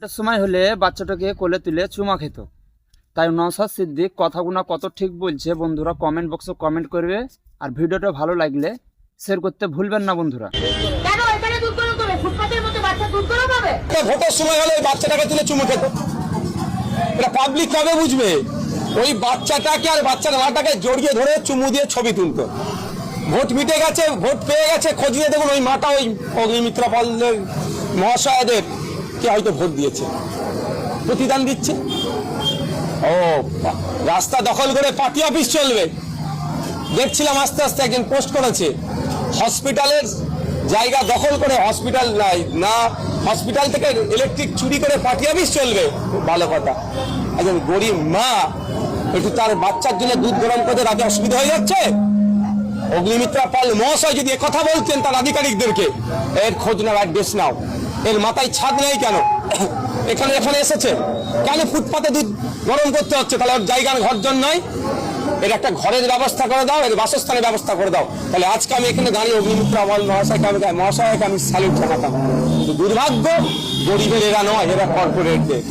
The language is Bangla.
একটা সময় হলে বাচ্চাটাকে কোলে তুলে চুমা খেত। তাই নওশাদ সিদ্দিক কথাগুলো কত ঠিক বলছে বন্ধুরা কমেন্ট বক্সে কমেন্ট করবে। আর ভিডিওটা ভালো লাগলে শেয়ার করতে ভুলবেন না বন্ধুরা। কেন এখানে দুধ গরম করে ফুটপাতের মধ্যে বাচ্চা দুধ গরম হবে? ভোটের সময় হলে ওই বাচ্চাটাকে তুলে চুমু খেত। এটা পাবলিক কবে বুঝবে? ওই বাচ্চাটাকে আর বাচ্চার মাটাকে জড়িয়ে ধরে চুমু দিয়ে ছবি তুলতো। ভোট মিটে গেছে, ভোট পেয়ে গেছে, খোঁজ নিয়ে দেখুন ওই মাটা ওই অগ্নিমিত্রা পালের মহাশয়দের কে হয়তো ভোট দিয়েছে, প্রতিদান দিচ্ছে। ও রাস্তা দখল করে পার্টি অফিস চলবে। দেখছিলাম আস্তে আস্তে একজন পোস্ট করেছে, হসপিটালের জায়গা দখল করে হসপিটাল নাই না, হসপিটাল থেকে ইলেকট্রিক চুরি করে পার্টি অফিস চলবে। ভালো কথা। একজন গরিব মা একটু তার বাচ্চার জন্য দুধ গরম করতে রাতে অসুবিধা হয়ে যাচ্ছে। অগ্নিমিত্রা পাল মহাশয় যদি কথা বলতেন তার আধিকারিকদেরকে, এর খোঁজ নাও, অ্যাড্রেস নাও, এর মাথায় ছাদ নেই কেন, এখানে এসেছে কেন, ফুটপাতে দুধ গরম করতে হচ্ছে, তাহলে ওর জায়গার ঘর জন নয়, এর একটা ঘরের ব্যবস্থা করে দাও, এর বাসস্থানের ব্যবস্থা করে দাও। তাহলে আজকে আমি এখানে দাঁড়িয়ে অগ্নিমিত্রা পাল মহাশয়কে আমি স্যালুট জানাতাম। দুর্ভাগ্য গরিবের এরা নয়, এরা কর্পোরেটদের।